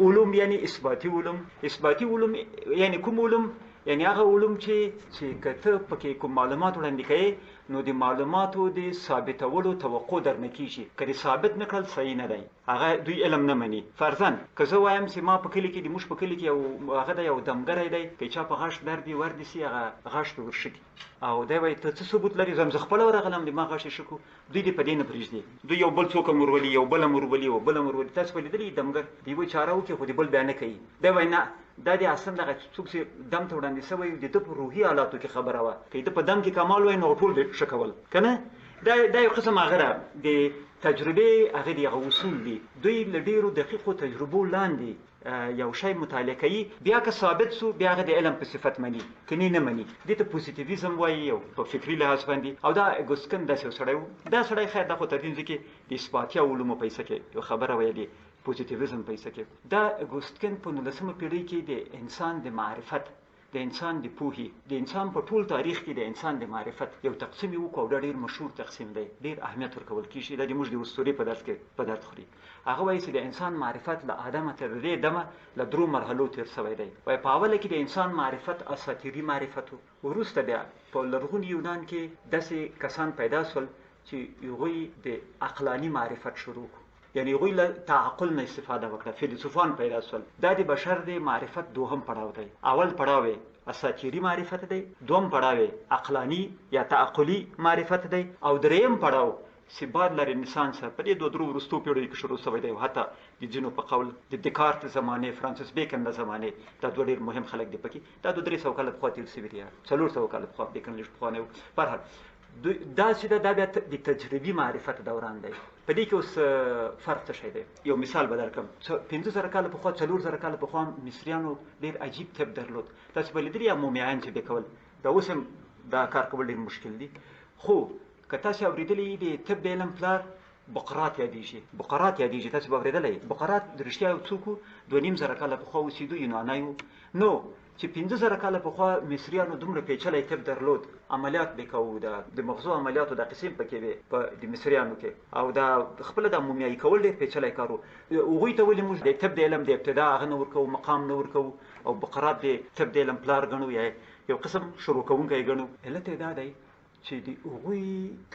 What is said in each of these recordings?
علوم یعنی اثباتي علوم یعنی کوم علوم؟ یعنی هغه علوم چې کته پکې کوم معلومات وړاندې کوي نو د معلوماتو د ثابتولو توقع درنه کیږي، که ثابت نکړل صحیح نه دی، هغه دوی علم نه مني. فرضاً که زه وایم چې ما په کلي کې د موږ په کلي کې هغه د یو دمګری دی، که چا په غاښ درد وي ور دي سي هغه غاښ پرې ورشکي او دی وایي ته څه ثبوت لري؟ زه خپله ورغلم د ما غاښ یې شکو. دوی دې په دې نه پرېږدي، دوی یو بل څوک هم ورولي، یو بل هم ورولي، یو بل هم ورولي. تاسو به لیدلي دمګر دوی وایي چاره وکړي خو د بل بیا نه کوي. دی وایي نه دا د اصل دغه څوک چې دم ته وړاندې شوی د ده په روحي حالاتو کې خبره وه، که د په دم کې کمال وای نو ټول ښه کول که نه. دا یو قسم هغه ده د تجربې هغه د هغه اصول دي. دوی له ډېرو دقیقو تجربو لاندې یو شی مطالعه کوي، بیا که ثابت سو بیا هغه د علم په صفت مني، کني نه مني. دې ته پوزیټیویزم وایي یو په فکري لحاظ باندې. او دا اګوستکن داسې یو سړی و، دا سړی خیر دا خو تدین کې د اثباتي علومو په حصه کې یو خبره ویلې، پوزیټیویزم په حصه کې. دا اګوستکن په 19مه پیړۍ کې د انسان د معرفت، د انسان د پوهې، د انسان په ټول تاریخ کې د انسان د معرفت یو تقسیم یې وکړ او دا ډېر مشهور تقسیم دی، ډېر اهمیت ورکول کېږي. دا د موږ د اسطورې په درس کې په درد خوري. هغه وایي چې د انسان معرفت له آدمه تر دې دمه له 3 مرحلو تېر شوی دی. وایي په اوله کې د انسان معرفت اساطیري معرفت و، وروسته بیا په لرغوني یونان کې داسې کسان پیدا شول چې هغوی د عقلاني معرفت شروع کړو، یعنی هغوی له تعقل نه استفاده وکړه، فیلسوفان پیدا شول. دا د بشر د معرفت دوهم پړاو دی. اول پړاو یې اساطیري معرفت دی، دوم پړاو یې عقلاني یا تعقلي معرفت دی، او دریم پړاو چې بعد له رنسانس په دې 2 وروستو پیړیو کې شروع شوی دی. حتی د ځینو په قول د دکارت زمانې، فرانسیس بیکن د زمانې، دا 2 ډېر مهم خلک دي پکې. دا 200-300 کاله پخوا تېر شوي دي، 400 کاله پخوا بیکن لږ پخوانی و. بهرحال دا چې دا بیا د تجربي معرفت دوران دی. په دې کې اوس فرق څه شی دی؟ یو مثال به درکړم. 5000 کاله پخوا، 4000 کاله پخوا مصریانو ډېر عجیب طب درلود. تاسو به لیدلي یا مومیایان چې به کول، دا اوس هم دا کار کول ډېر مشکل دي. خو که تاسو اورېدلي د طب د علم پلار بقرات یادېږي، تاسو به اورېدلی. بقرات د رښتیا یو څوک و، 2500 کاله پخوا اوسېدو، یونانی و. نو چې 5000 کاله پخوا مصریانو دومره پیچلی طب درلود، عملیات به کوو، د مغزو عملیاتو دا قسم پکې وې په د مصریانو کې، او دا خپله د مومیایي کول ډېر پیچلی کار و. هغوی ته ولې موږ د طب د علم د ابتدا هغه نه ورکوو، مقام نه ورکوو، او بقرات د طب د علم پلار ګڼو یا یو قسم شروع کوونکی ګڼو؟ علت یې دا دی چې د هغوی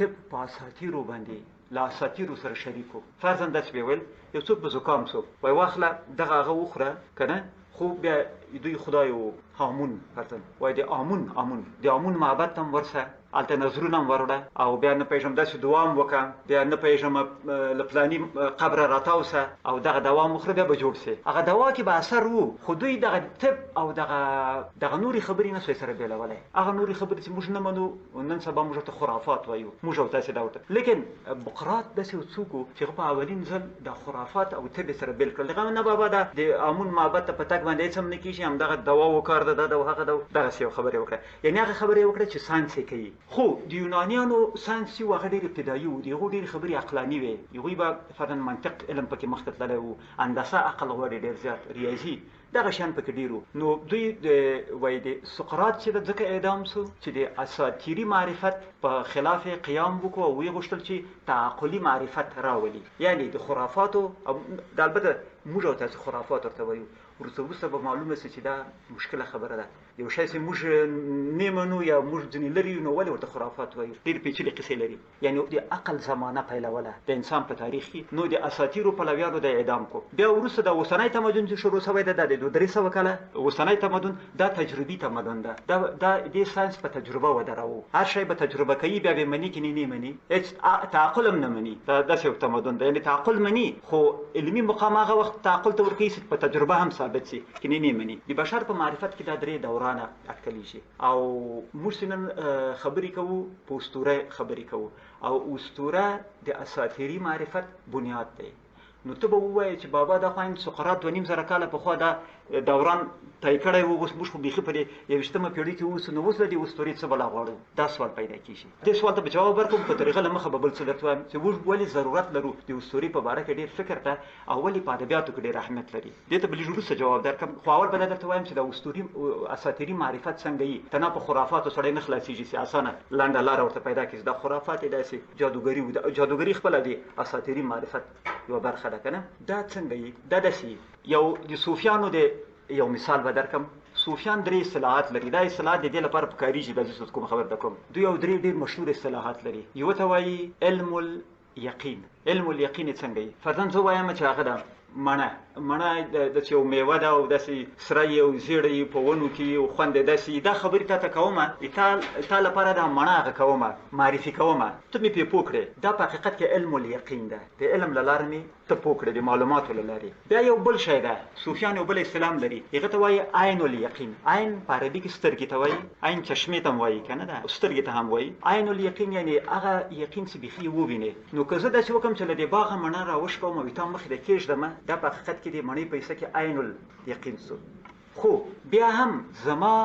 طب په اساطیرو باندې له اساطیرو سره شریک و. فرضاً داسې به ویل یو څوک به زکام شو، وایي واخله دغه هغه وخوره که نه، خو بیا دوی خدای و هامون، فرضاً وایي د آمون معبد ته هم ورسه، هلته نظرونه هم وروړه، او بیا نه پوهېږم داسې دعا هم وکړه، بیا نه پوهېږم له فلاني قبره راتاو سه او دغه دوا هم وخوره، بیا به جوړ سي. هغه دوا کې به اثر و، خو دوی دغه طب او دغه نورې خبرې نه سوی سره بېلولی. هغه نورې خبرې چې موږ نه منو، نن سبا موږ ورته خرافات وایو، موږ او تاسې دا ورته. لیکن بقرات داسې یو څوک و چې هغه په اولین ځل د خرافات او طب سره بېل کړل. هغه نه بابا د آمون معبد ته په تګ باندې هېڅ هم نه کېږي، همدغه دوا وکار ده، دا ده او هغه ده، دغسې یو خبرې وکړه. یعنې هغه خبرې وکړه چې ساینس یې کوي. خو د یونانیانو ساینس چې و هغه ډېر ابتدایي و، د هغو ډېرې خبرې عقلاني وې. هغوی به فرضاً منطق علم پکې مخته تللی و، هندسه عقل غواړي ډېر زیات، ریاضي، دغه شیان پکې ډېر و. نو دوی وایي د سقراط چې ځکه اعدام شو چې د اساطیري معرفت په خلاف قیام وکړو، او ویې غوښتل چې تعقلي معرفت راولي، یعنې د خرافاتو، البته موږ او تاسې خرافات ورته وایو، وروسته به معلومه شي چې دا مشکله خبره ده. یو شی چې موږ نه منو یا موږ ځینې لري نو ولې ورته خرافات وایو؟ ډېرې پیچلې قصې لري. یعنې د عقل زمانه پیلوله د انسان په تاریخ کې، نو د اساطیرو پلویانو د اعدام کو. بیا وروسته د اوسنی تمدن چې شروع شوی ده، دا د 200 کاله اوسنی تمدن، دا تجربي تمدن ده. دا د ساینس په تجربه ودروو، هر شی به تجربه کوي، بیا به مني کني نه مني، هېڅ تعقل هم نه مني. دا داسې یو تمدن ده، یعنې تعقل مني، خو علمي مقام هغه وخت تعقل ته ورکوي چې په تجربه هم ثابت شي، کني نه مني. د بشر په معرفت کې دا 3 دورانه اټکلی شي. او موږ نن خبرې کوو، په اسطوره خبرې کوو، او اسطوره د اساطیري معرفت بنیاد دی. نو ته به ووایې چې بابا دا خو سقراط 2500 کاله پخوا دا دوران طی کړی و، اوس موږ خو بیخي په 21مه پیړۍ کې اوسو، نو اوس د دې اسطورې څه بلا غواړو؟ دا سوال پیدا کېږي. دې سوال ته به جواب ورکوم په طریقه له مخه به بل څه درته وایم چې موږ ولې ضرورت لرو د اسطورې په باره کې ډېر فکر ته، او ولې په ادبیاتو کې ډېر اهمیت لري. دې ته به لږ وروسته جواب درکړم. خو اول به دا درته وایم چې د اسطوري اساطیري معرفت څنګه وي. تنها په خرافاتو سړی نه خلاصېږي چې اسانه لنډه لاره ورته پیدا کړي. دا خرافات یې داسې جادوګري و. جادوګري خپله د اساطیري معرفت یوه برخه ده. ده کنه دا څنګه یي دا داسې یو د صوفیانو د یو مثال به درکم صوفیان 3 اصطلاحات لري دا اصطلاحات د دې لپاره پکاريږي د څه کوم خبر درکوم دوی یو 3 ډېر مشهور اصطلاحات لري یو ته وایي علم اليقين علم اليقين څنګه یي فرضاً زه وایم چې هغه ده مڼه د یو میوه ده او داسې سره یې او زیړه یې په ونو کې او خوند یې داسې دا خبرې تا ته کومه تا لپاره دا مڼه هغه کومه معرفي کومه ته مې پرې پوه کړې دا په حقیقت کې علم اليقین ده د علم له لارې مې ته پوه کړې د معلوماتو له لارې بیا یو بل شی ده صوفیان یو بل اصطلاح لري هغه ته وایي عین اليقین عین په عربي کې سترګې ته وایي عین چشمې ته هم وایي که نه ده سترګې ته هم وایي عین اليقین یعنې هغه یقین چې بیخي ووینې نو که زه داسې وکړم چې له دې باغه مڼه راوشکوم او تا مخې ته کېږدمه دا په حقیقت کې د مڼې په حصه کې عین الیقین سو خو بیا هم زما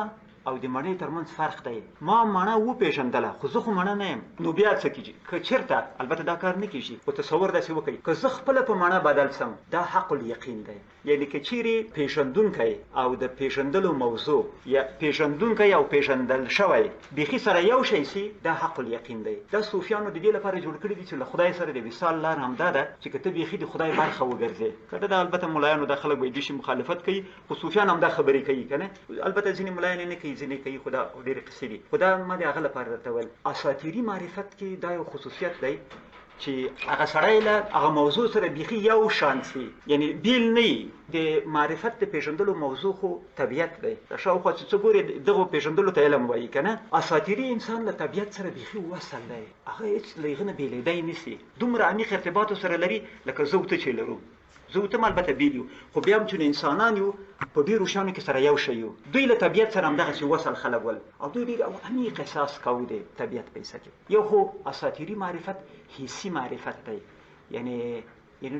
او د مڼې ترمنځ فرق دی ما مڼه وپېژندله خو زه خو مڼه نه یم نو بیا څه کېږي که چېرته البته دا کار نه کېږي خو تصور داسې وکړئ که زه خپله په مڼه بدل سم دا حق الیقین دی یعنې که چیرې پېژندونکی او د پېژندلو موضوع یا پېژندونکی او پېژندل شوی بیخي سره یو شی سي دا حق الیقین دی دا صوفیانو د دې لپاره جوړ کړي دي چې له خدای سره د وصال لار همدا ده چې که ته بیخي د خدای برخه وګرځې که دا البته ملایانو دا خلک به دې شي مخالفت کوي خو صوفیان هم دا خبرې کوي که نه البته ځینې ملایان نه کوي ځینې کوي خو دا ډېرې قصې دي خو دا ما د هغه لپاره درته ویل اساطیري معرفت کې دا یو خصوصیت دی چې هغه سړی له هغه موضوع سره بیخي یو شان سي یعنې بیل نه وي د معرفت د پېژندلو موضوع خو طبیعت دی شاوخوا چې څه ګورې دغو پېژندلو ته علم وایي که نه اساطیري انسان له طبیعت سره بیخي وصل دی هغه هېڅ له هغه نه بېلېدی نه سي دومره عمیق ارتباطو سره لري لکه زه ته چې لرو زه ته البته بیل یو خو بیا هم چې انسانان یو په ډېرو شیانو کې سره یو شی یو دوی له طبیعت سره همدغسې وصل خلک ول او دوی ډېر عمیق احساس کوو د طبیعت په حصه کې یو خو اساطیري معرفت حسي معرفت دی یعنې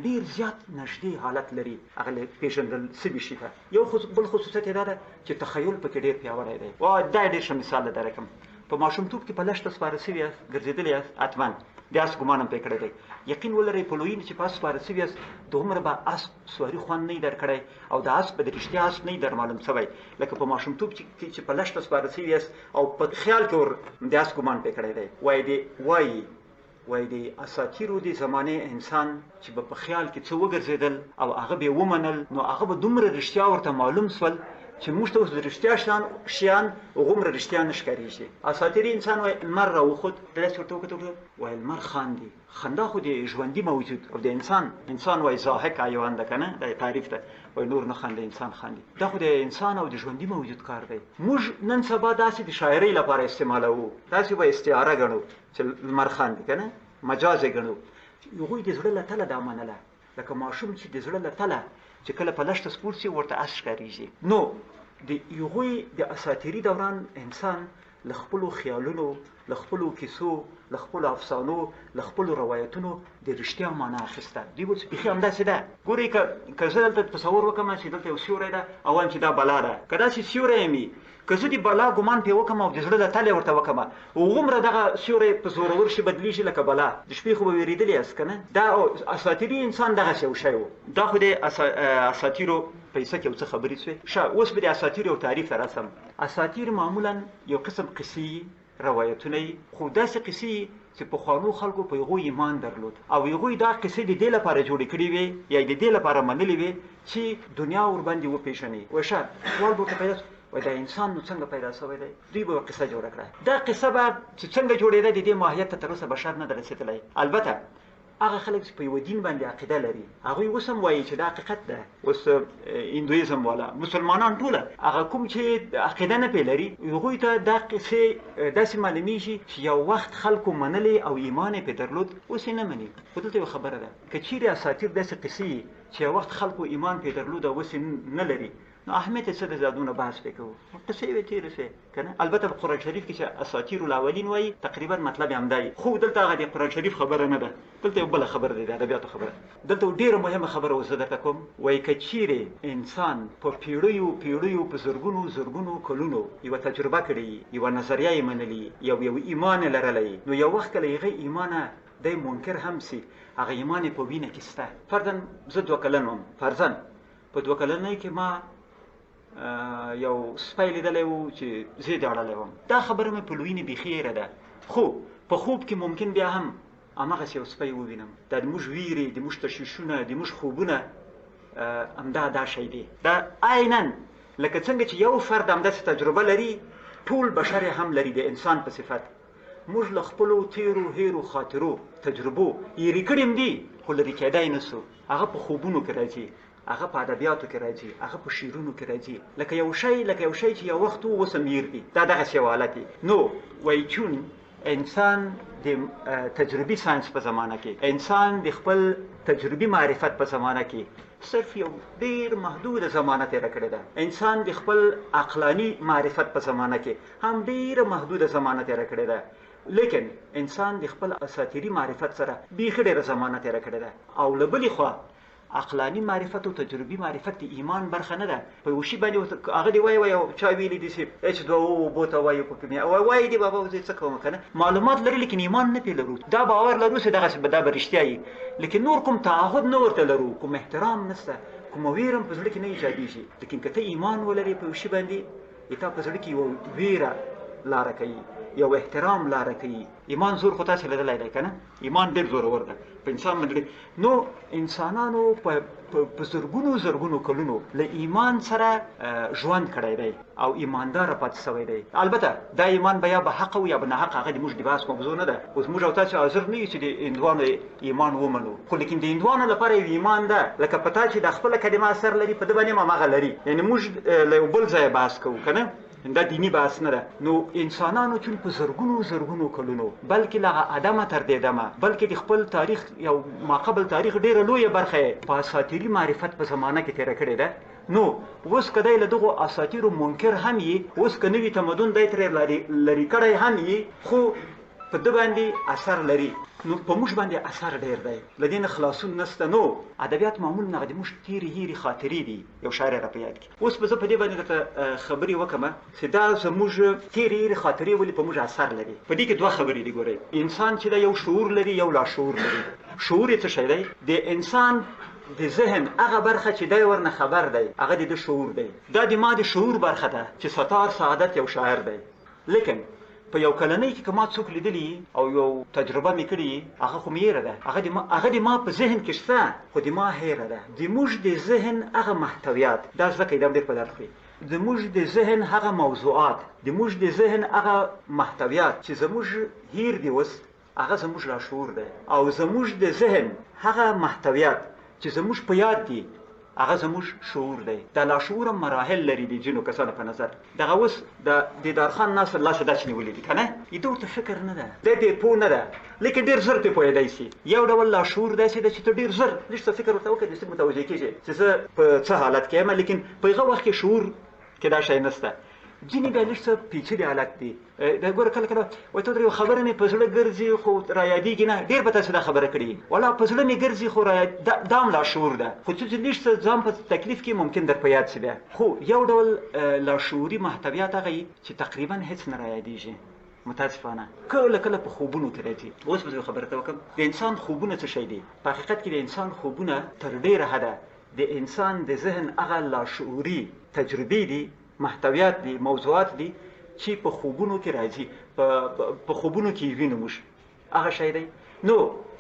ډېر زیات نږدې حالت لري هغه له پېژندل سوي شي ته یو بل خصوصیت یې دا ده چې تخیل پکې ډېر پیاوړی دی دا ډېر ښه مثال در کوم په ماشومتوب کې په لښته سپاره سوي یاست ګرځېدلي یاست حتماً د اس ګمان هم پرې کړی دی یقین ولرئ په لویین چې په اس سپاره سوي یاست د عمره به اس سواري خوند نه در کړی او د اس به د رښتیا اس نه در معلوم شوی لکه په ماشومتوب چې په لښته سپاره سوي یاست او په خیال کې ور د اس ګمان پرې کړی دی وایي د اساطیرو د زمانې انسان چې به په خیال کې څه وګرځېدل او هغه به یې ومنل نو هغه به دومره رښتیا ورته معلوم سول چې موږ ته اوس د رښتیا شیان هغومره رښتیا نه ښکارېږي اساطیري انسان وایي لمر راوخوت داسې ورته وکتل وایي لمر خاندي خندا خو د ژوندي موجود او د انسان وایي ضاحک حیوان ده که نه دا تعریف ده وایي نور نه خاندي انسان خاندي دا خو د انسان او د ژوندي موجود کار دی موږ نن سبا داسې د شاعرۍ لپاره استعمالوو داسې به استعاره ګڼو چې لمر خاندي که نه مجاز یې ګڼو هغوی د زړه له تله دا منله لکه ماشوم چې د زړه له تله چې کله په لښته سپور سي ورته اس ښکارېږي نو د هغوی د اساطیري دوران انسان له خپلو خیالونو له خپلو کیسو له خپلو افسانو له خپلو روایتونو د رښتیا معنا اخیسته دوی به بیخي همداسې ده ګورئ که زه دلته تصور وکړم چې دلته یو سیوری ده او وایم چې دا بلا ده که داسې سیوری یم وي که زه د بلا ګمان پرې وکړم او د زړه له تلې ورته وکړم هغومره دغه سیوری په زورور شي بدلېږي لکه بلا د شپې خو به وېرېدلي یاست که نه دا اساطیري انسان دغسې یو شی و دا خو د اساطیرو په حصه کې یو څه خبرې شوې اوس به د اساطیر یو تعریف ته رسم اساطیر معمولا یو قسم قصې روایتونه خو داسې قصې چې پخوانو خلکو په هغوی ایمان درلود او هغوی دا قصې د دې لپاره جوړې کړې وې یا د دې لپاره منلې وې چې دنیا ورباندې وپېژني وایي ښه سوال به ورته پیدا وایي دا انسان نو څنګه پیدا شوی دی دوی به قصه جوړه کړه دا قصه به چې څنګه جوړېده د دې ماهیت ته تر اوسه بشر نه ده رسېدلی البته هغه خلک چې په یوه دین باندې عقیده لري هغوی اوس هم وایي چې دا حقیقت ده اوس هندویزم والا مسلمانان ټوله هغه کوم چې عقیده نه پرې لري هغوی ته دا قصې داسې معلومیږي چې یو وخت خلکو منلې او ایمان یې پرې درلود اوس یې نه مني خو دلته یوه خبره ده که چیرې اساطیر داسې قصې چې یو وخت خلکو ایمان پرې درلود او اوس یې نه لري نو اهمیت یې څه د زادونه بحث پرې کوو قصې یې تېرې شوې که نه البته په قرآن شریف کې چې اساطیر الاولین وایي تقریبا مطلب یې همدا وي خو دلته هغه د قرآن شریف خبره نه ده دلته یو بله خبره دی د ادبیاتو خبره دلته ډېره مهمه خبره اوس زه درته کوم وایي که چیرې انسان په پیړیو په زرګونو کلونو یوه تجربه کړې یوه نظریه یې منلي یو ایمان یې لرلی نو یو وخت کله هغه ایمانه دی منکر هم سي هغه ایمان یې په وینه کې شته فرضاً زه 2 کلن وم فرضاً په 2 کلنۍ کې ما یو سپی لیدلی و چې زه یې داړلی وم دا خبره مې په لوینې بیخي هېره ده خو په خوب کې ممکن بیا هم هماغسې یو سپی ووینم دا د موږ ویرې د موږ تشویشونه د موږ خوبونه همدا دا شی دی دا عینا لکه څنګه چې یو فرد همداسې تجربه لري ټول بشر هم لري د انسان په صفت موږ له خپلو تیرو هیرو خاطرو تجربو یېرې کړي هم دي خو لرې کېدای نه سو هغه په خوبونو کې راځي هغه په ادبیاتو کې راځي هغه په شعرونو کې راځي لکه یو شی چې یو وخت اوس هم هېر دي دا دغسې یو حالت دی نو وایي چون انسان د تجربي ساینس په زمانه کې انسان د خپل تجربي معرفت په زمانه کې صرف یو ډیر محدود زمانه تیره کړې ده انسان د خپل عقلاني معرفت په زمانه کې هم ډیره محدود زمانه تیره کړې ده لیکن انسان د خپل اساطیري معرفت سره بیخي ډیره زمانه تیره کړې ده او له بلې خوا عقلاني معرفت او تجربي معرفت د ایمان برخه نه ده په یو شي باندې هغه دی وایي او چا ویلي دي چې H2O اوبو ته وایي په کیمیا وایي دی بابا زه څه کوم که نه معلومات لري لیکن ایمان نه پرې لرو دا باور لرو چې دغسې دا به رښتیا وي لیکن نور کوم تعهد نه ورته لرو کوم احترام نشته کوم ویره هم په زړه کې نه ایجادېږي لیکن که ته ایمان ولرې په یو شي باندې تا په زړه کې یوه ویره لاره کوي یو احترام لاره کوي ایمان زور خو تاسې لیدلی دی که نه ایمان ډېر زورور ده په انسان باندې نو انسانانو په زرګونو کلونو له ایمان سره ژوند کړی دی او ایمانداره پاتې شوی دی البته دا ایمان به یا به حق او یا به ناحق هغه د موږ د بحث موضوع نه ده اوس موږ او تاسې حاضر نه یو چې د هندوانو ایمان ومنو خو لیکن د هندوانو لپاره یو ایمان ده لکه په تا چې د خپله کلمه اثر لري په ده باندې هم هماغه لري یعنې موږ له یو بل ځایه بحث کوو که نه دا دینی بحث نه ده نو انسانانو چون په زرګونو کلونو بلکې له ادمه تر دې دمه بلکې د خپل تاریخ یو ماقبل تاریخ ډیره لویه برخه په اساطیري معرفت په زمانه کې تیره کړې ده نو اوس که دی له دغو اساطیرو منکر هم یې اوس که نوي تمدن دی ترې لرې کړی هم یې خو په ده باندې اثر لري نو په موږ باندې اثر ډیر دی له دې نه خلاصون نشته نو ادبیات معمولا هغه د موږ تیرې هیرې خاطرې دي یو شاعر یې راپه یاد کړي اوس به زه په دې باندې درته خبرې وکړم چې دا زموږ تیرې هیرې خاطرې ولې په موږ اثر لري په دې کې دوه خبرې دي ګورئ انسان چې دی یو شعور لري یو لاشعور لري شعور یې څه شی دی د انسان د ذهن هغه برخه چې دی ورنه خبر دی هغه د شعور دی دا د ما د شعور برخه ده چې ستار سعادت یو شاعر دی لیکن په یو کلنۍ کې که ما څوک لیدلي او یو تجربه مې کړې هغه خو مې هېره ده هغه د ما په ذهن کې شته خو د ما هېره ده زموږ د ذهن هغه محتویات دا زده کوئ دا ډېر په درد خوري زموږ د ذهن هغه موضوعات زموږ د ذهن هغه محتویات چې زموږ هیر دي اوس هغه زموږ لاشعور دی او زموږ د ذهن هغه محتویات چې زموږ په یاد دي هغه زموږ شعور دی دا لاشعور هم مراحل لري د ځینو کسانو په نظر دغه اوس د دیدارخان ناصر لاسه داسې نیولي دي که نه ده ورته فکر نه ده دی پرې پوه نه ده لیکن ډېر زر پرې پوهېدی شي یو ډول لاشعور داسې ده چې ته ډېر زر لږ څه فکر ورته وکړې چې متوجه کېږي چې زه په څه حالت کې یم لیکن په هغه وخت کې شعور کې دا شی نشته ځینې بیا لږ څه پیچلي حالت دي دا ګوره کله وایي ته یو خبره مې په زړه ګرځي خو رایادېږي نه ډېر به تاسې دا خبره کړې ولا په زړه مې ګرځي خو دا هم لاشعور ده خو چې لږ څه ځان په تکلیف کې ممکن در په یاد شي بیا خو یو ډول لاشعوري محتویات هغه یي چې تقریبا هېڅ نه رایادېږي متاسفانه کله په خوبونو کې راځي اوس به زه خبره ته وکړم د انسان خوبونه څه شی دي په حقیقت کې د انسان خوبونه تر ډېره حده د انسان د ذهن هغه لاشعوري تجربې دي محتویات دي موضوعات دي چې په خوبونو کې راځي په خوبونو کې وینو موږ هغه شی دی نو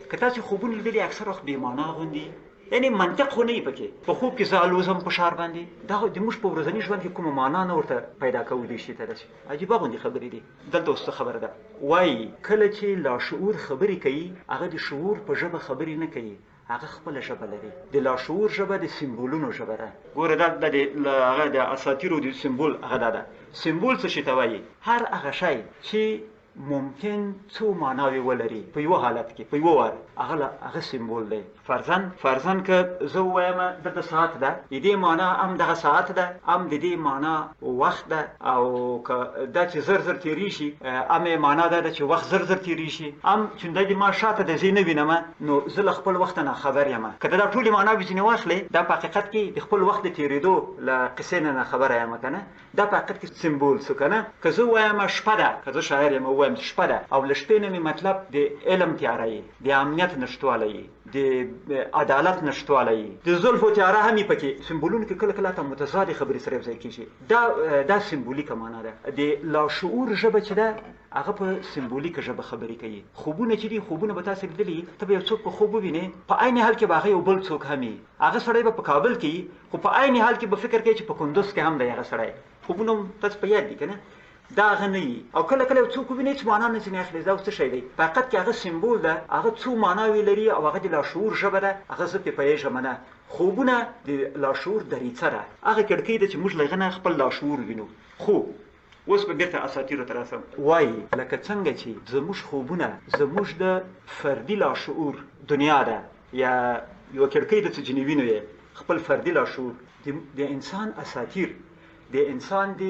که تاسې خوبونه لیدلي اکثر وخت بېمانا غوندي یعنې منطق خو نه وي پکې په خوب کې زه الوزم په ښار باندې دا د موږ په ورځني ژوند کې کومه معنا نه ورته پیدا کولی شي ته داسې عجیبه غوندې خبرې دي دلته اوس څه خبره ده وایي کله چې لاشعور خبرې کوي هغه د شعور په ژبه خبرې نه کوي هغه خپله ژبه لري د لاشعور ژبه د سمبولونو ژبه ده ګوره دا هغه د اساطیرو د سمبول هغه دا ده سمبول څه شي ته وایي هر هغه شی چې ممکن څو معناوې ولري په یوه حالت کې په یوه وار هغه سمبول دی فرضاً که زه ووایم دلته ساعت ده د دې معنا هم دغه ساعت ده هم د دې معنا وخت ده او که دا چې زر تېرې شي هم یې معنا دا ده چې وخت زر تېرې شي هم چې دا د ما شاته ده زه نه وینم نو زه له خپل وخته نه خبر یم که دا ټولې معناوې ځینې واخلې دا په حقیقت کې د خپل وخت د تېرېدو له قصې نه خبره یم که نه دا په حقیقت کې سمبول شو که نه که زه ووایم شپه ده که زه شاعر یم ووایم وایم چې شپه ده او له شپې نه مې مطلب د علم تیاره د امنیت نشتوالی د عدالت نشتوالی د زلفو تیاره هم پکې سمبولونه کې کله کله ته متضاد خبرې سره یوځای کېږي دا سمبولیکه معنا ده د لاشعور ژبه چې ده هغه په سمبولیکه ژبه خبرې کوي خوبونه چې دي خوبونه به تاسو لیدلي ته به یو څوک په خوب ووینې په عین حال کې به هغه یو بل څوک هم وي هغه سړی به په کابل کې خو په عین حال کې به فکر کوي چې په کندوز کې هم دی هغه سړی خوبونه تاسو په یاد دي که نه دا هغه نه وي او کله کله یو څوک ووینئ چې معنا نه ځینې اخلي دا اوس څه شی دی په حقیقت کې هغه سمبول ده هغه څو معناوې لري او هغه د لاشعور ژبه ده هغه زه پرې پوهېږم نه خوبونه د لاشعور دریڅه ده هغه کړکۍ ده چې موږ له هغه نه خپل لاشعور وینو خو اوس به بېرته اساطیرو ته راسم وایي لکه څنګه چې زموږ خوبونه زموږ د فردي لاشعور دنیا ده یا یوه کړکۍ ده چې ځینې وینو یې خپل فردي لاشعور د انسان اساطیر د انسان د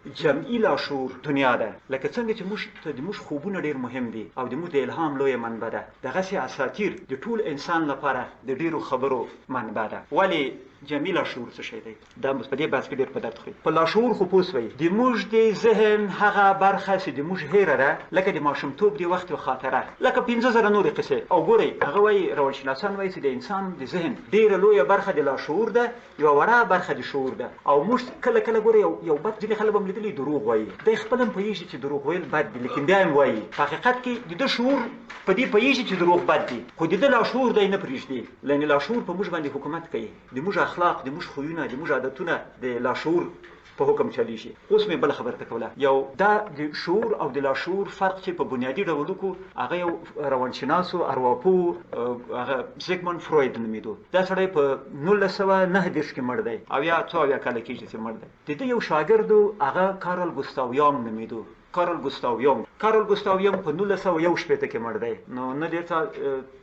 جمعي لاشعور دنیا ده لکه څنګه چې د موږ خوبونه ډېر مهم دي او د موږ د الهام لویه منبع ده دغسې اساطیر د ټول انسان لپاره د ډېرو خبرو منبع ده ولې جمعي لاشعور څه شی دی دا اوس په دې بحث کې ډېر په درد خوري په لاشعور خو پوه سوئ د موږ د ذهن هغه برخه چې د موږ هیره ده لکه د ماشومتوب د وخت یوه خاطره لکه 15,000 نورې قصې او ګورئ هغه وایي روانشناسان وایي چې د انسان د ذهن ډېره لویه برخه د لاشعور ده یوه وړه برخه د شعور ده او موږ کله کله ګورئ یو بد ځینې خلک به هم لیدلي دروغ وایي دی خپل هم پوهېږي چې دروغ ویل بد دي لیکن بیا هم وایي په حقیقت کې د ده شعور په دې پوهېږي چې دروغ بد دي خو د ده لاشعور دی نه پرېږدي لأن لاشعور په موږ باندې حکومت کوي د موږ اخلاق د موږ خویونه د موږ عادتونه د لاشعور په حکم چلیږي اوس مې بله خبره ته کوله یو دا د شعور او د لاشعور فرق چې په بنیادي ډول وکړو هغه یو روانشناسو ارواپوه هغه زیګموند فروید نومېدو دا سړی په 1929 کې مړ دی او یا څو اویا کاله کېږي چې مړ دی د ده یو شاګرد هغه کارل ګوستاو یونګ نومېدو کارل ګوستاو یونګ په 1901 کې مړ دی نو نه ډېر څه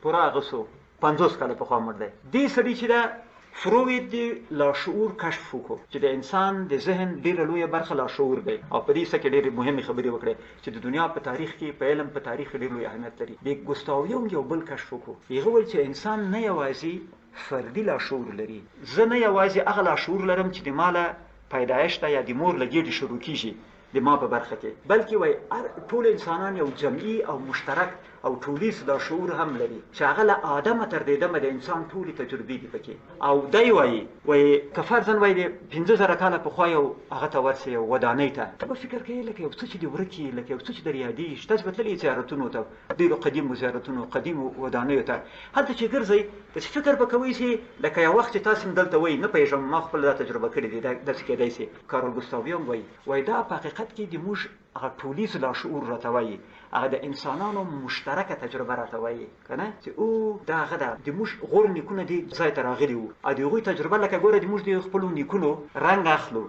پوره هغه سو 50 کاله پخوا مړ دی دې سړي چې ده فروید د لاشعور کشف وکړو چې د انسان د ذهن ډېره لویه برخه لاشعور دی او په دې څه کې ډېرې مهمې خبرې وکړې چې د دنیا په تاریخ کې په علم په تاریخ کې ډېر لوی اهمیت لري د ګوستاو یونګ یو بل کشف وکړو هغه ویل چې انسان نه یوازې فردي لاشعور لري زه نه یوازې هغه لاشعور لرم چې د ما له پیدایش ته یا د مور له ګېډې شروع کېږي د ما په برخه کې بلکې وایي ټول انسانان یو جمعي او مشترک او ټولیز لاشعور هم لري چې هغه له آدمه تر دې دمه د انسان ټولې تجربې دي پکې او دی وایي که فرضاً وایي د 15,000 کاله پخوا یو هغه ته ورسې یو ودانۍ ته ته به فکر کوې لکه یو څه چې دې ورک وي لکه یو څه چې در یادېږي تاسو به تللي زیارتونو ته ډېرو قدیمو زیارتونو قدیمو ودانیو ته هلته چې ګرځئ داسې فکر به کوئ چې لکه یو وخت چې تاسو هم دلته وایي نه پوهېږم ما خپله دا تجربه کړې دي داسې کېدی شي کارل ګوستاو یونګ وایي دا په حقیقت کې د موږ هغه ټولیز لاشعور راته وایي هغه د انسانانو مشترکه تجربه راته وایي که نه چې او دا هغه ده د موږ غور نیکونه دې ځای ته راغلي وو او د هغوی تجربه لکه ګوره د موږ د خپلو نیکونو رنګ اخلو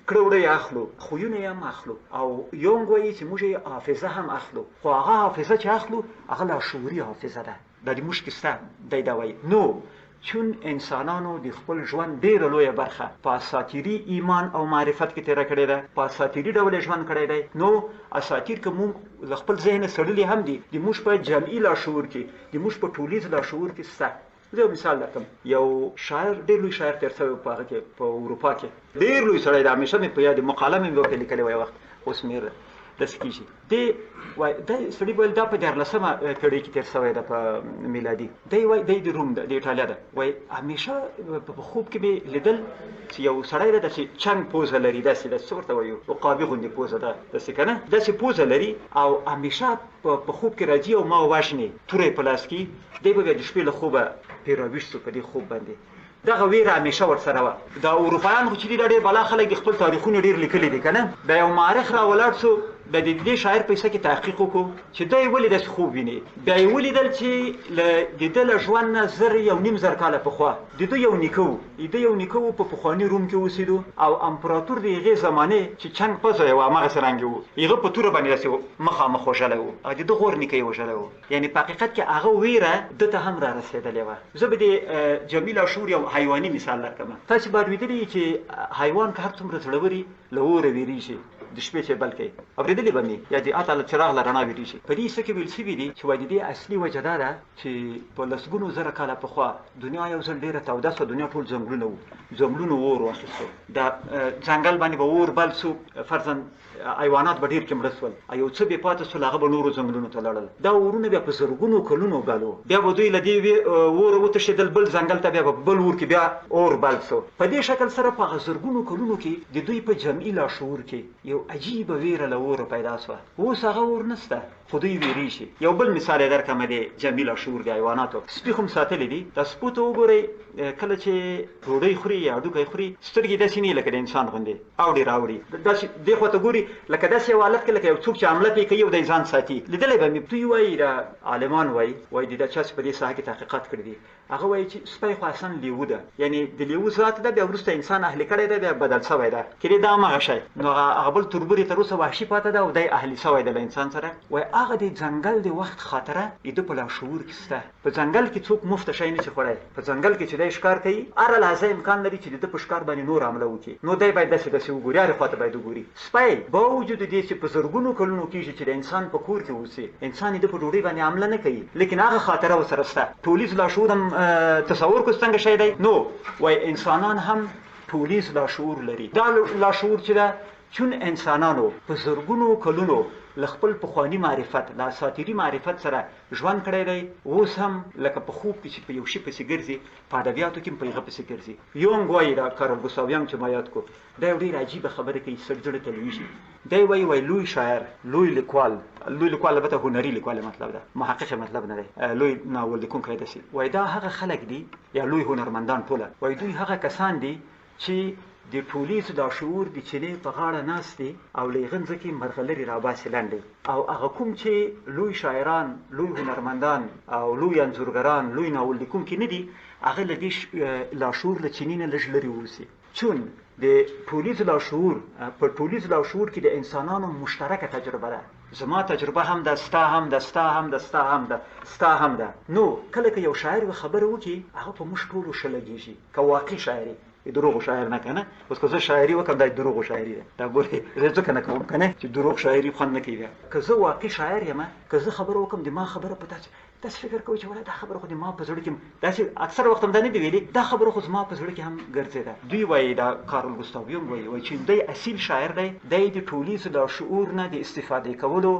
کړه وړه یې اخلو خویونه یې هم اخلو او یونګ وایي چې موږ یې حافظه هم اخلو خو هغه حافظه چې اخلو هغه لاشعوري حافظه ده دا د موږ کې شته دی دا وایي نو چون انسانانو د خپل ژوند ډېره لویه برخه په اساطیري ایمان او معرفت کې تېره کړې ده په اساطیري ډول یې ژوند کړی دی نو اساطیر که موږ له خپل ذهنه سړلي هم دي د موږ په جمعي لاشعور کې د موږ په ټولیز لاشعور کې شته زه یو مثال درکړم یو شاعر ډېر لوی شاعر تېر شوی په هغه کې په اروپا کې ډېر لوی سړی دی همیشه مې په یاد مقاله مې ورته لیکلې وه یو وخت اوس مې داسې کېږي دی وایي دا سړي ویل دا په 14مه پېړۍ کې تېر شوی ده په میلادي دی وایي دی د روم ده د ایټالیا ده وایي همیشه په خوب کې مې لیدل چې یو سړی ده داسې چنګ پوزه لري داسې څه ورته وایو عقابي غوندې پوزه ده داسې که نه داسې پوزه لري او همیشه په خوب کې راځي او ما وژني توری په لاس کې دی به بیا د شپې له خوبه پرې راویښ شو په دې خوب باندې دغه ویره همیشه ورسره وه دا اروپایان خو چې دي دا ډېر بلا خلک د خپل تاریخونه ډېر لیکلي دي که نه دا یو مورخ راولاړ شو د دې شاعر په کیسه کې تحقیق وکړو چې دی ولې داسې خوب ویني بیا یې ولیدل چې د ده له ژوند نه 1,500 کاله پخوا د ده یو نیکه و د ده یو نیکه و په پخواني روم کې اوسېدو او امپراتور د هغې زمانې چې چنګ پزه یې وه هماغسې رنګې و هغه په توره باندې داسې مخامخ وژلی و او د ده غور نیکه یې وژلی و یعنې په حقیقت کې هغه ویره ده ته هم را رسېدلې وه زه به د جمعي لاشعور یو حیواني مثال درکړم تاسې باید لیدلي چې حیوان که هر څومره زړور وي له اوره ویرېږي د شپې چې بل کوي اورېدلې به مې یا د تعالی چراغ له رڼا ویډي شي په دې څه کې ویل شوي دي چې وایي د دې اصلي وجه دا ده چې په لسګونو زره کاله پخوا دنیا یو ځل ډېره توده سوه دنیا ټول ځنګلونه وو ځنګلونو اور واخیستو دا ځنګل باندې به اور بل سو فرضاً حیوانات به ډېر کې مړه سول یو څه بې پاتې سول هغه به نورو ځنګلونو ته لاړل دا اورونه بیا په زرګونو کلونو بل وو بیا به دوی له دې اوره وتښتېدل بل ځنګل ته بیا به بل اور کې بیا اور بل سو په دې شکل سره په هغه زرګونو کلونو کې د دوی په جمعي لاشعور کې یو عجیبه ویره له اوره پیدا سوه اوس هغه اور نشته خو دوی ویریږي یو بل مثال یې درکړم د جمعي لاشعور د حیواناتو سپي خو م ساتلي دي د سپو ته وګورئ کله چې ډوډۍ خوري یا هډوکی خوري سترګې داسې نه لکه د انسان غوندې اوړي راوړي داسې دې خوا ته ګوري لکه داسې یو حالت کې لکه یو څوک چې حمله پرې کوي او دی ځان ساتي لیدلی به مې دوی وایي دا عالمان وایي د دا چا چې په دې ساحه کې تحقیقات کړي دي هغه وایي چې سپی خو اصلا لیوه ده یعنې د لیوه ذات ده بیا وروسته انسان اهلي کړی دی بیا بدل شوی ده کېدې دا همغه شی نو هغه بل تربورې تر اوسه وحشي پاتې ده او دی اهلي شوی ده له انسان سره وایي هغه د ځنګل د وخت خاطره د ده په لاشعور کې شته په ځنګل کې څوک مفته شی نشي خوړی په ځنګل کې چې دی ښکار کوي هر لحظه امکان لري چې د ده په ښکار باندې نور حمله وکړي نو دی باید داسې وګوري هرې خوا ته باید وګوري سپی باوجود دې چې په زرګونو کلونو کېږي چې د انسان په کور کې اوسي انسان یې د په ډوډۍ باندې حمله نه کوي لیکن هغه خاطره ورسره شته ټولیز لاشعور هم تصور کړو څنګه شی دی نو وایي انسانان هم ټولیز لاشعور لري دا لاشعور چې ده چون انسانانو په زرګونو کلونو له خپل پخواني معرفت له اساطیري معرفت سره ژوند کړی دی اوس هم لکه په خوب کې چې په یو شي پسې ګرځي په ادبیاتو کې هم په هغه پسې ګرځي یونګ وایي دا کارل ګوساویان چې ما یاد کړو دا یو ډېره عجیبه خبره کوي سړي زړه ته لویږي دی وایي لوی شاعر لوی لیکوال البته هنري لیکوال مطلب ده محقق مطلب نه دی لوی ناول لیکونکی داسې وایي دا هغه خلک دي یا لوی هنرمندان ټوله وایي دوی هغه کسان دي چې د ټولیز لاشعور د چینې په غاړه ناست دي او له هغه ځمکې مرغلرې راباسي لاندې او هغه کوم چې لوی شاعران لوی هنرمندان او لوی انځورګران لوی ناول لیکونکي نه دي هغه له دې لاشعور له چینې نه لږ لرې اوسي چون د ټولیز لاشعور په ټولیز لاشعور کې د انسانانو مشترکه تجربه ده زما تجربه هم ده ستا هم ده ستا هم ده ستا هم ده ستا هم ده نو کله که یو شاعر خبره وکړي هغه په موږ ټولو ښه لګېږي که واقعي شاعري دروغ شاعر نه کنه اوس که زه شاعري وکړم دا دروغ شاعري ده دا ګورې زه ځکه نه کوم کنه چې دروغ شاعري خوند نه کوي که زه واقعي شاعر یم که زه خبره وکړم د ما خبره په داسې فکر کوي چې ولا دا خبره خو د ما په زړه کې داسې اکثر وخت هم دا نه دي ویلي دا خبره خو زما په زړه کې هم ګرځېده دوی وایي دا کارل ګوستاویون وایي چې دی اصیل شاعر دی دی د ټولیز لاشعور نه د استفادې کولو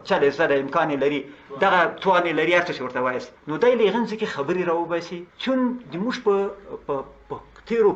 چلې زده امکان لري دغه توان لري هر څه چې ورته وایست نو دی له هغه څخه خبرې راوباسي چون د موږ په تیرو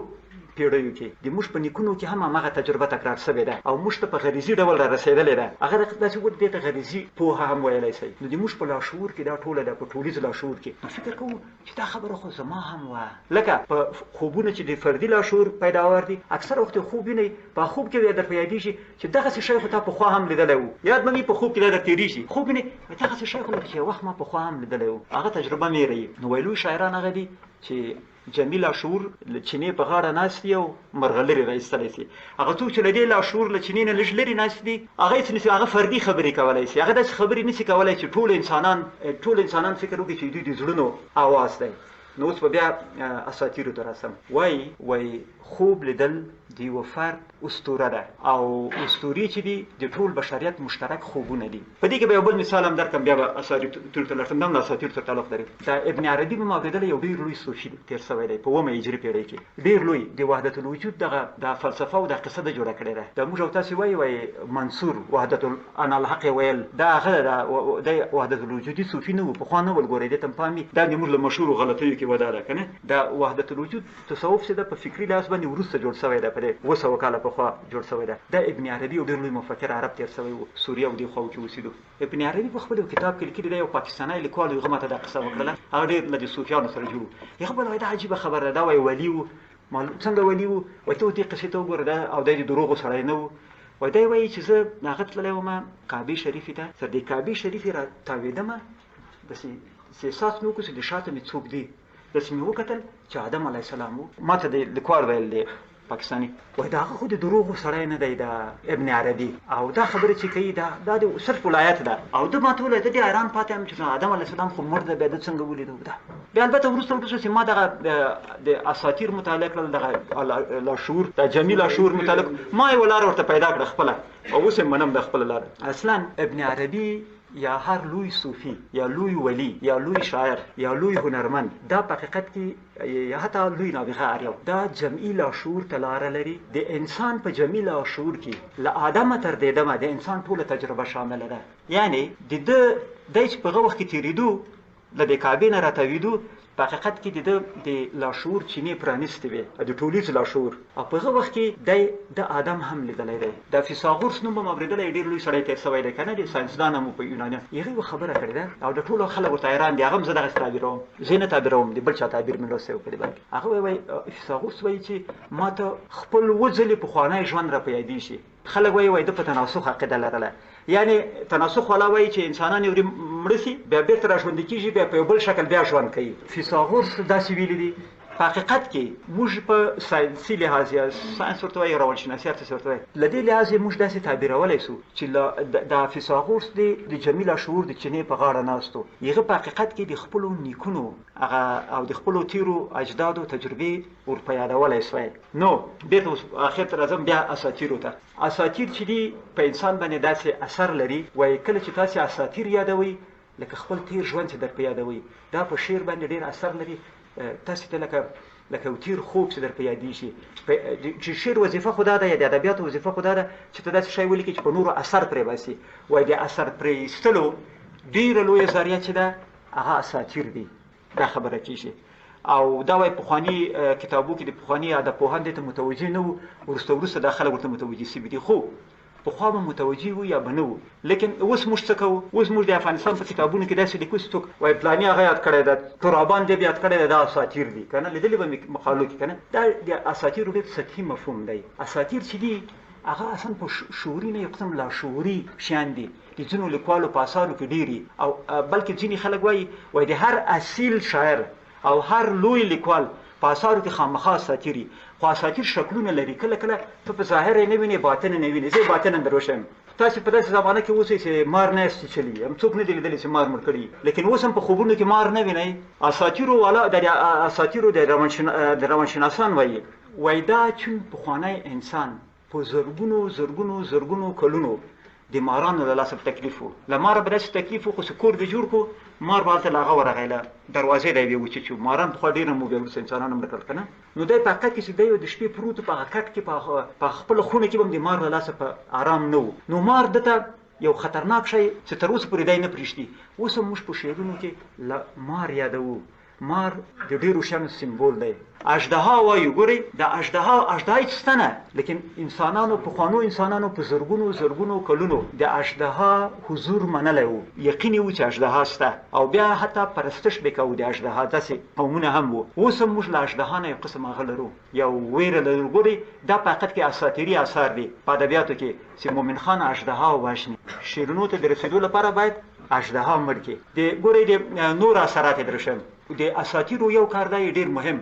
پیړیو کې د موږ په نیکونو کې هم هماغه تجربه تکرار شوې ده او موږ ته په غریزي ډول را رسېدلې ده هغه داسې ورته دې ته غریزي پوهه هم ویلی شي نو د موږ په لاشعور کې دا ټوله ده په ټولیز لاشعور کې نو فکر کوو چې دا خبره خو زما هم وه لکه په خوبونه چې د فردي لاشعور پیداوار دي اکثر وخت خوب وینئ په خوب کې درته یادېږي چې دغسې شی خو تا پخوا هم لیدلی و یاد به مې په خوب کې دا درته تېرېږي خوب وینئ دغسې شی خو لکه چې یو وخت ما پخوا هم لیدلی و هغه تجربه مې رهي نو وایي لوی شاعران هغه دي چې جمعي لاشعور له چینې په غاړه ناست دي او مرغلرې راایستلی شي هغه څوک چې له دې لاشعور له چینې نه لږ لرې ناست دي هغه هېڅ نشي هغه فردي خبرې کولی شي هغه داسې خبرې نشي کولی چې ټول انسانان فکر وکړي چې دوی د زړونو اواز دی نو اوس به بیا اساطیرو ته راسم وایي خوب لیدل د یوه فرد اسطوره ده او اسطورې چې دي د ټول بشریت مشترک خوبونه دي په دې کې به یو بل مثال هم درکړم بیا به اساطیرو ته لاړ شم دا اساطیرو سره تعلق لري دا ابن عربي به ما اورېدلی یو ډېر لوی صوفي تېر شوی دی په 9مه هجري پیړۍ کې ډېر لوی د وحدت الوجود دغه دا فلسفه او دا قصه ده جوړه کړې ده دا موږ او تاسې وایي منصور وحدت انا الحق ویل دا هغه د وحدت الوجودي صوفي نه و پخوا نه ول ګورئ دې ته پام وي دا زموږ له مشهورو غلطیو کې ودا ده که نه دا وحدت الوجود تصوف چې ده په فکري لاس باندې وروسته جوړ شوی ده په دې 200 کاله پخوا جوړ شوی ده دا ابن عربي یو ډېر لوی مفکر عرب تېر شوی و سوریه او دې خواو کې اوسېدو ابن عربي په خپل کتاب کې لیکلي دی یو پاکستانی لیکوال هغه ماته دا قصه وکړله هغه ډېر له دې صوفیانو سره جوړ و هغه بله وایي دا عجیبه خبره ده دا وایي ولي و څنګه ولي و وایي ته دې قصې ته وګوره دا او دا د دروغو سړی نه و وایي دی وایي چې زه هغه تللی وم کعبې شریفې ته تر دې کعبې شریفې را تاوېدمه داسې احساس مې وکړو چې د شاته مې څوک دی داسې مې وکتل چې آدم علیه السلام و ما ته د لیکوال ویل دی پاکستاني وای دا خو د دروغو سړی نه دی دا ابن عربي او دا خبره چې کوي دا د صرف ولایت ده او د ماته ولایت دی ایران پاتې هم چې آدم علیه السلام خو مړ ده بیا د څنګه ولیدو ده بیا البته وروسته چې ما دغه د اساطیر مطالعه کړل دغه لاشعور د جمیل لاشعور مطالعه ما یې ولاره ورته پیدا کړه خپله او اوس یې منم د خپله لاره. اصلا ابن عربي یا هر لوی صوفي یا لوی ولی یا لوی شاعر یا لوی هنرمند دا په حقیقت کې یا حتی لوی نابغه اریو دا جمعي لاشعور ته لاره لري. د انسان په جمعي لاشعور کې له آدمه تر دې دمه د انسان ټوله تجربه شامله ده. یعنی د چې په هغه وخت کې تېرېدو له د کعبې نه راتاوېدو په حقیقت کې د لاشعور چینې پرانیستې وې د ټولیز لاشعور او په هغه وخت کې د آدم هم لیدلی دی. د فیثاغورس نوم به م اورېدلی ډېر لوی سړی تېر سوی دی که نه د ساینسدان هم په یونانیان هغې یوه خبره کړې ده او د ټولو خلک ورته حیران دي هغه هم زه دغسې تعبیروم زه یې نه تعبیروم د بل چا تعبیر مې لوستی و په دې باندې هغه وایي فیثاغورس وایي چې ما ته خپل اووه ځلې پخوانی ژوند را په یادېږي. خلک وایي د په تناسخ عقیده لرله یعنی تناسخ والا وایي چې انسانان یو مړه شي بیا بېرته راژوندي کېږي بیا په یو بل شکل بیا ژوند کوي. فیثاغورس داسې ویلي دي په حقیقت کې موږ په ساینسي لحاظ یا ساینس ورته وایي روانشناسي هر څه ورته وایي له دې لحاظ موږ داسې تعبیرولی سو چې د فیثاغورس د جمعي لاشعور د چینې په غاړه ناست و هغه په حقیقت کې د خپلو نیکونو هغه او د خپلو تیرو اجدادو تجربې ور په یادولی سوی. نو بېرته اوس اخر ته راځم بیا اساطیرو ته. اساطیر چې دي په انسان باندې داسې اثر لري وایي کله چې تاسې اساطیر یادوئ لکه خپل تیر ژوند چې در په یادوئ دا په شعر باندې ډېر اثر لري. تاسې ته لکه یو تیر خوب چې در په یادېږي چې شعر وظیفه خو دا ده یا د ادبیاتو وظیفه خو دا ده چې ته داسې شی ولیکې چې په نورو اثر پرې باسي. وایي د اثر پرې ایستلو ډېره لویه ذریعه چې ده هغه اساطیر دي دا خبره کېږي او دا وایي پخواني کتابو کې د پخواني ادبپوهان دې ته متوجه نه وو وروسته دا خلک ورته متوجه سوي دي خو پخوا به متوجه وو یا به نه وو. لیکن اوس موږ څه کوو اوس موږ د افغانستان په کتابونو کې داسې لیکو چې څوک وایي پلاني هغه یاد کړی ده ترابان دې یاد کړی ده دا اساطیر دي که نه لیدلي به مې مقالو کې که نه دا د اساطیرو ډېر سطحي مفهوم دی. اساطیر چې دي هغه اصلا په شعوري نه یو قسم لاشعوري شیان دي د ځینو لیکوالو په اثارو کې ډېر او بلکې ځینې خلک وایي د هر اصیل شاعر او هر لوی لیکوال په اثارو کې خامخا اساطیر خو اساطیر شکلونه لري کله کله ته په ظاهر یې نه وینې باطن یې نه وینې زه یې باطن در وښیم. تاسې په داسې زمانه کې اوسئ چې مار نه یاست چلي هم څوک نه دي لیدلی چې مار مړ کړي لیکن اوس هم په خوبونو کې مار نه وینئ. اساطیرو والا د اساطیرو د روانشناسان وایي دا چون پخوانی انسان په زرګونو کلونو د مارانو له لاسه تکلیف و له ماره به داسې تکلیف و خو چې کور دې جوړ کړو مار به هلته له هغه ورغی له دروازې له یې وچې چې ماران پخوا ډېر هم و بیا وروسته انسانان هم مړه کړل که نه نو دی په حقیقت کې چې دی د شپې پروت په هغه کټ کې په خپله خونه کې به هم د مار له لاسه په آرام نه و. نو مار ده ته یو خطرناک شی چې تر اوسه پورې دی نه پرېږدي. اوس هم موږ په شعرونو کې له مار یادوو. مار د ډېرو شیانو سمبول دی. اژدها وایو ګورئ د اژدها هېڅ شته نه لیکن انسانانو پخوانو انسانانو په زرګونو کلونو د اژدها حضور منلی و یقین یې و چې اژدها شته او بیا حتی پرستش به کوو د اژدها داسې قومونه هم و. اوس هم موږ له اژدها نه یو قسم هغه لرو یو ویره لرو. ګورئ دا په حقیقت کې اساطیري اثار دي په ادبیاتو کې چې مومن خان اژدها ووژني شیرینو ته د رسېدو لپاره باید اژدها مړ کړي. ګورئ د نور اثرات یې درښیم. د اساطیرو یو کار دی ډېر مهم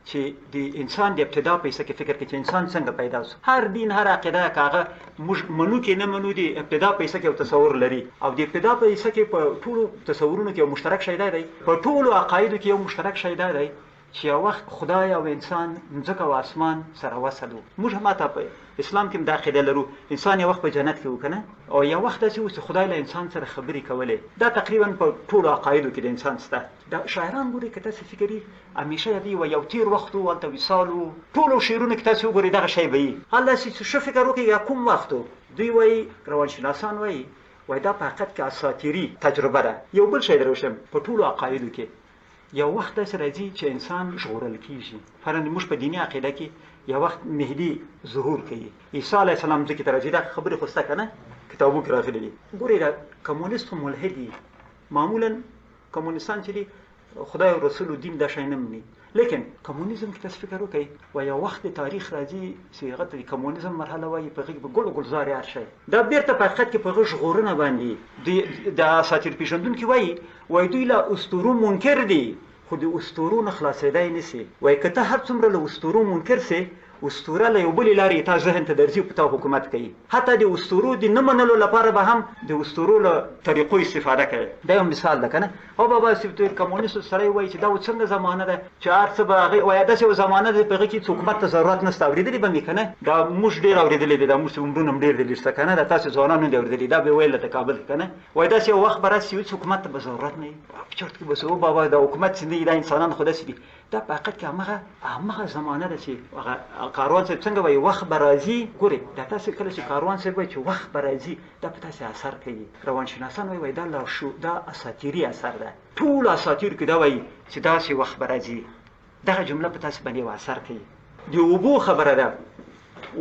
چې د انسان د ابتدا په حصه کې فکر کوي چې انسان څنګه پیدا شو. هر دین هر عقیده که هغه موږ منو کې نه منو د ابتدا په حصه کې یو تصور لري او د ابتدا په حصه کې په ټولو تصورونو کې یو مشترک شی دی په ټولو عقایدو کې یو مشترک شی دی چې یو وخت خدای او انسان ځمکه او اسمان سره وصل و. موږ هم حتی په اسلام کې هم دا عقیده لرو انسان یو وخت په جنت کې و که نه او یو وخت داسې و چې خدای له انسان سره خبرې کولې. دا تقریبا په ټولو عقایدو کې د انسان شته. دا شاعران ګورئ که تاسې فکري همیشه یادوي وایي یو تېر وخت و هلته وصال و ټولو شعرونو کې تاسې وګورئ دغه شی به وي. هلته چې ښه فکر وکړئ یا کوم وخت و دوی وایي روانشناسان وایي دا په حقیقت کې اساطیري تجربه ده. یو بل شی در وښیم په ټولو عقایدو کې یو وخت داسې راځي چې انسان ژغورل کېږي. فرضاً موږ په دیني عقیده کې یو وخت مهدي ظهور کوي عیسی علیه السلام ځکه ته راځي دا خبرې خو شته که نه کتابو کې راغلي دي. ګورئ دا کمونیست خو ملحد دي معمولا کمونیستان چې دي خدای او رسول و دین دا شی نه مني لیکن کمونیزم کې تاسو فکر وکړئ یو وخت د تاریخ راځي چې هغه ته د کمونیزم مرحله وایي په هغې کې به ګل و ګلزار هر شی دا بیرته په حقیقت کې په هغه ژغورنه باندې د اساطیر پېژندونکي وایي دوی له اسطورو منکر دي خو د اسطورو نه خلاصېدی نه سي. وایي که ته هر څومره له اسطورو منکر سې اسطوره له یو بلې لارې تا ذهن ته درځي په تا حکومت کوي حتی د اسطورو د نه منلو لپاره به هم د اسطورو له طریقو استفاده کوي دا یو مثال ده که نه او بابا چې کمونیست سړی وایي چې دا څنګه زمانه ده چې هر څه به هغې وایي داسې یو زمانه ده په هغې کې حکومت ته ضرورت نشته اورېدلي به مې که نه دا موږ ډېر اورېدلي دي دا موږ چې عمرونه هم ډېر دي شته که نه دا تاسې ځوانان نه دي اورېدلي دا به یې ویل د کابل که نه وایي داسې یو وخت به راسي چې حکومت ته به ضرورت نه وي په چرت کې به سو بابا دا حکومت چې نه دا انسانان خو داسې دي دا په حقیقت کې همغه زمانه ده چې کاروان صاحب څنګه وایي وخت به راځي ګورې دا تاسې کله چې کاروان صاحب وایي چې وخت به راځي دا په تاسې اثر کوي روانشناسان وایي دا اساطیري اثر ده ټول اساطیر کې دا وایي چې داسې وخت به راځي دغه جمله په تاسې باندې یو اثر کوي د اوبو خبره ده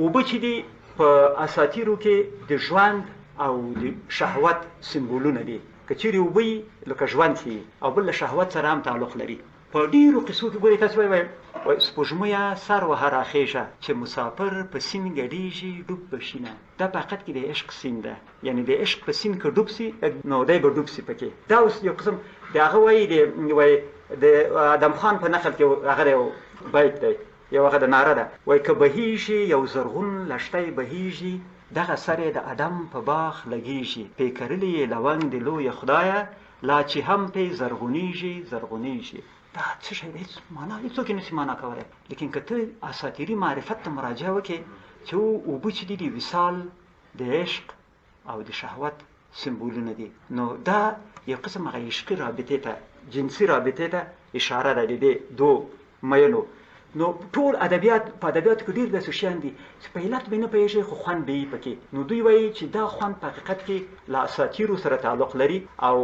اوبه چې دي په اساطیرو کې د ژوند او د شهوت سمبولونه دي که چیرې اوبه وي لکه ژوند چې او بل له شهوت سره هم تعلق لري په ډېرو قصو کې ګورې تاسو وایي سپوږمیه سر وهه راخیژه چې مسافر په سیند ګډېږي ډوب به شینه دا په حقیقت کې د عشق سیند ده یعنی د عشق په سیند که ډوب سي نو دی به ډوب سي پکې دا اوس یو قسم د هغه وایي د ادم خان په نقل کې هغه یو بیت دی یو هغه د ناره ده وایي که بهیږي یو زرغون لښتی بهیږي دغه سر د ادم په باغ لګیږي پې کرلي لونګ د لویه خدایه لا چې هم پې زرغونیږي دا څه شی دی هېڅ معنا هېڅوک یې نشي معنا کولی لیکن که ته اساطیري معرفت ته مراجعه وکړې چې اوبه چې دي د وصال د عشق او د شهوت سمبولونه دي نو دا یو قسم هغه عشقي رابطې ته جنسي رابطې ته اشاره ده د دې دو میلو نو ټول ادبیات په ادبیاتو کې ډېر داسې شیان دي چې په علت به نه پوهېږي خو خوند به یې پکې نو دوی وایي چې دا خوند په حقیقت کې له اساطیرو سره تعلق لري او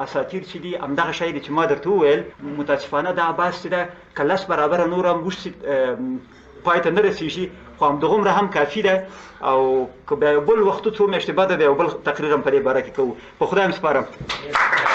اساطیر چې دي همدغه شی دی چې ما درته وویل متاسفانه دا بحث چې ده که لس برابره نور هم اوږد پای ته نه رسېږي خو همدغومره هم کافي ده او که بیا بل وختو څو میاشتې بعده بیا یو بل تقریر هم په دې باره کې کوو په خدای هم سپارم